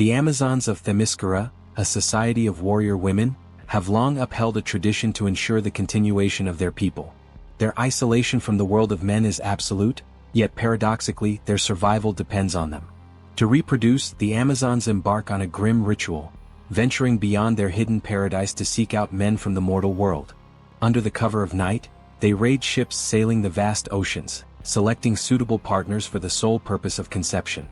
The Amazons of Themyscira, a society of warrior women, have long upheld a tradition to ensure the continuation of their people. Their isolation from the world of men is absolute, yet paradoxically their survival depends on them. To reproduce, the Amazons embark on a grim ritual, venturing beyond their hidden paradise to seek out men from the mortal world. Under the cover of night, they raid ships sailing the vast oceans, selecting suitable partners for the sole purpose of conception.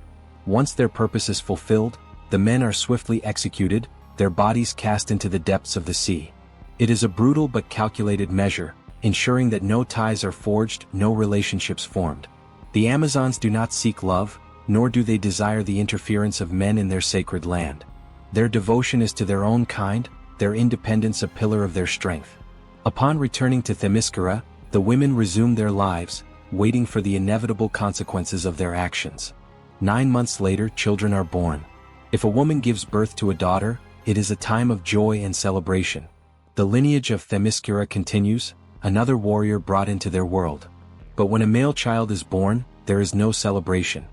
Once their purpose is fulfilled, the men are swiftly executed, their bodies cast into the depths of the sea. It is a brutal but calculated measure, ensuring that no ties are forged, no relationships formed. The Amazons do not seek love, nor do they desire the interference of men in their sacred land. Their devotion is to their own kind, their independence a pillar of their strength. Upon returning to Themyscira, the women resume their lives, waiting for the inevitable consequences of their actions. 9 months later, children are born. If a woman gives birth to a daughter, it is a time of joy and celebration. The lineage of Themyscira continues, another warrior brought into their world. But when a male child is born, there is no celebration.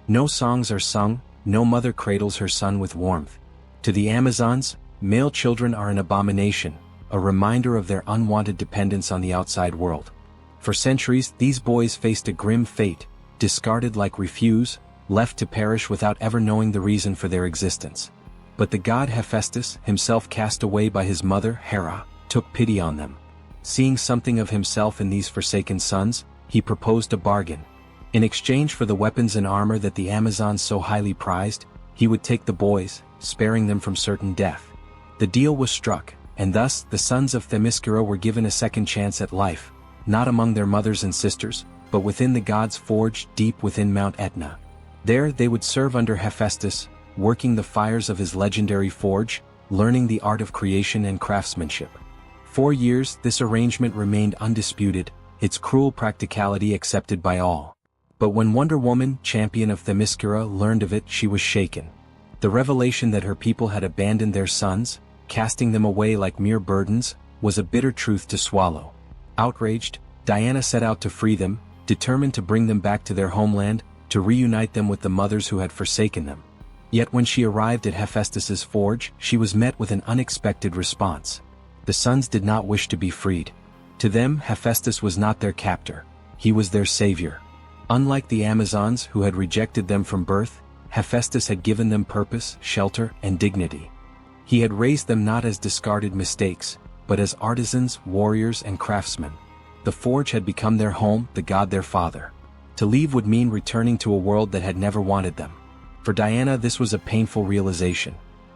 No songs are sung, no mother cradles her son with warmth. To the Amazons, male children are an abomination, a reminder of their unwanted dependence on the outside world. For centuries, these boys faced a grim fate, discarded like refuse, left to perish without ever knowing the reason for their existence. But the god Hephaestus, himself cast away by his mother, Hera, took pity on them. Seeing something of himself in these forsaken sons, he proposed a bargain. In exchange for the weapons and armor that the Amazons so highly prized, he would take the boys, sparing them from certain death. The deal was struck, and thus the sons of Themyscira were given a second chance at life, not among their mothers and sisters, but within the gods' forge deep within Mount Etna. There they would serve under Hephaestus, working the fires of his legendary forge, learning the art of creation and craftsmanship. 4 years this arrangement remained undisputed, its cruel practicality accepted by all. But when Wonder Woman, champion of Themyscira, learned of it, she was shaken. The revelation that her people had abandoned their sons, casting them away like mere burdens, was a bitter truth to swallow. Outraged, Diana set out to free them, determined to bring them back to their homeland, to reunite them with the mothers who had forsaken them. Yet when she arrived at Hephaestus's forge, she was met with an unexpected response. The sons did not wish to be freed. To them, Hephaestus was not their captor, he was their savior. Unlike the Amazons who had rejected them from birth, Hephaestus had given them purpose, shelter, and dignity. He had raised them not as discarded mistakes, but as artisans, warriors, and craftsmen. The forge had become their home, the god their father. To leave would mean returning to a world that had never wanted them. For Diana, this was a painful realization.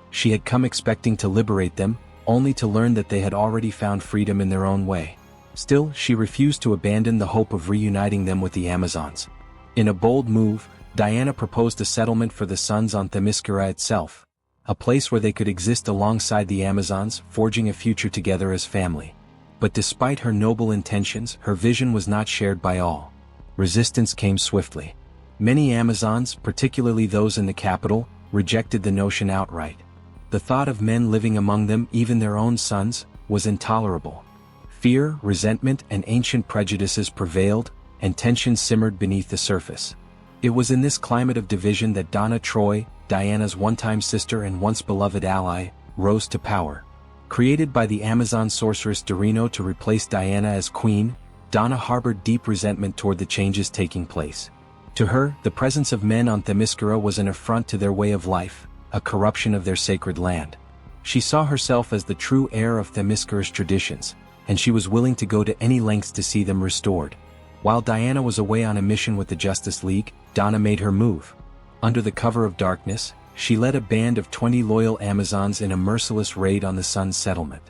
She had come expecting to liberate them, only to learn that they had already found freedom in their own way. Still, she refused to abandon the hope of reuniting them with the Amazons. In a bold move, Diana proposed a settlement for the sons on Themyscira itself, a place where they could exist alongside the Amazons, forging a future together as family. But despite her noble intentions, her vision was not shared by all. Resistance came swiftly. Many Amazons, particularly those in the capital, rejected the notion outright. The thought of men living among them, even their own sons, was intolerable. Fear, resentment, and ancient prejudices prevailed, and tension simmered beneath the surface. It was in this climate of division that Donna Troy, Diana's one-time sister and once beloved ally, rose to power. Created by the Amazon sorceress Dorino to replace Diana as queen, Donna harbored deep resentment toward the changes taking place. To her, the presence of men on Themyscira was an affront to their way of life, a corruption of their sacred land. She saw herself as the true heir of Themyscira's traditions, and she was willing to go to any lengths to see them restored. While Diana was away on a mission with the Justice League, Donna made her move. Under the cover of darkness, she led a band of 20 loyal Amazons in a merciless raid on the Sun's settlement.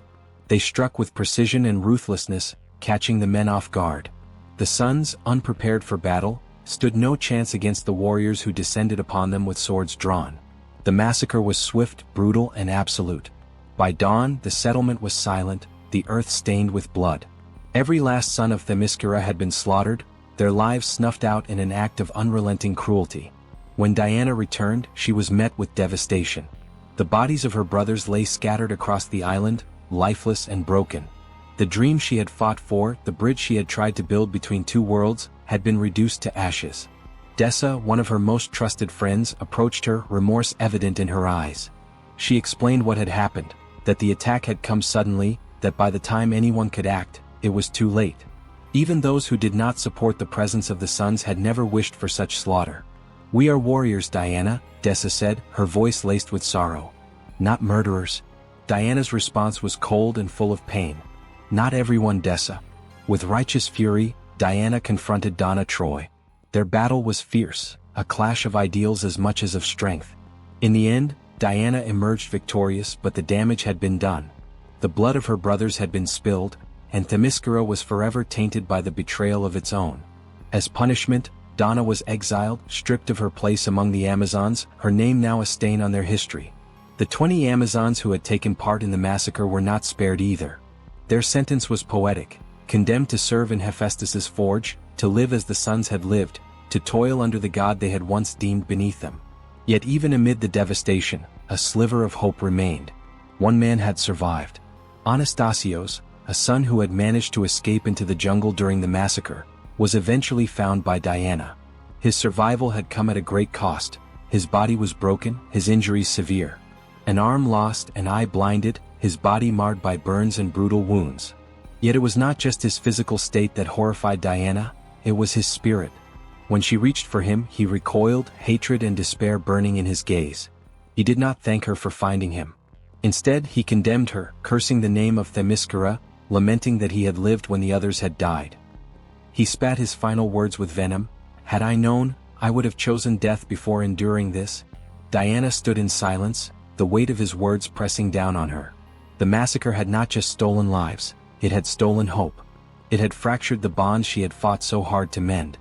They struck with precision and ruthlessness, catching the men off guard. The Sons, unprepared for battle, stood no chance against the warriors who descended upon them with swords drawn. The massacre was swift, brutal, and absolute. By dawn, the settlement was silent, the earth stained with blood. Every last son of Themyscira had been slaughtered, their lives snuffed out in an act of unrelenting cruelty. When Diana returned, she was met with devastation. The bodies of her brothers lay scattered across the island, lifeless and broken. The dream she had fought for, the bridge she had tried to build between two worlds, had been reduced to ashes. Dessa, one of her most trusted friends, approached her, remorse evident in her eyes. She explained what had happened, that the attack had come suddenly, that by the time anyone could act, it was too late. Even those who did not support the presence of the sons had never wished for such slaughter. "We are warriors, Diana," Dessa said, her voice laced with sorrow. "Not murderers." Diana's response was cold and full of pain. "Not everyone, Dessa." With righteous fury, Diana confronted Donna Troy. Their battle was fierce, a clash of ideals as much as of strength. In the end, Diana emerged victorious, but the damage had been done. The blood of her brothers had been spilled, and Themyscira was forever tainted by the betrayal of its own. As punishment, Donna was exiled, stripped of her place among the Amazons, her name now a stain on their history. The 20 Amazons who had taken part in the massacre were not spared either. Their sentence was poetic: condemned to serve in Hephaestus's forge, to live as the sons had lived, to toil under the god they had once deemed beneath them. Yet even amid the devastation, a sliver of hope remained. One man had survived. Anastasios, a son who had managed to escape into the jungle during the massacre, was eventually found by Diana. His survival had come at a great cost. His body was broken, his injuries severe. An arm lost, an eye blinded, his body marred by burns and brutal wounds. Yet it was not just his physical state that horrified Diana, it was his spirit. When she reached for him, he recoiled, hatred and despair burning in his gaze. He did not thank her for finding him. Instead, he condemned her, cursing the name of Themyscira, lamenting that he had lived when the others had died. He spat his final words with venom. "Had I known, I would have chosen death before enduring this." Diana stood in silence, the weight of his words pressing down on her. The massacre had not just stolen lives, it had stolen hope. It had fractured the bonds she had fought so hard to mend.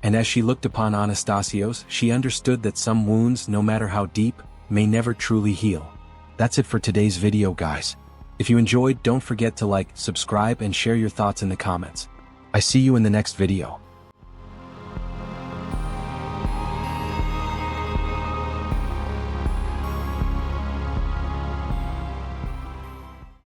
And as she looked upon Anastasios, she understood that some wounds, no matter how deep, may never truly heal. That's it for today's video, guys. If you enjoyed, don't forget to like, subscribe and share your thoughts in the comments. I see you in the next video.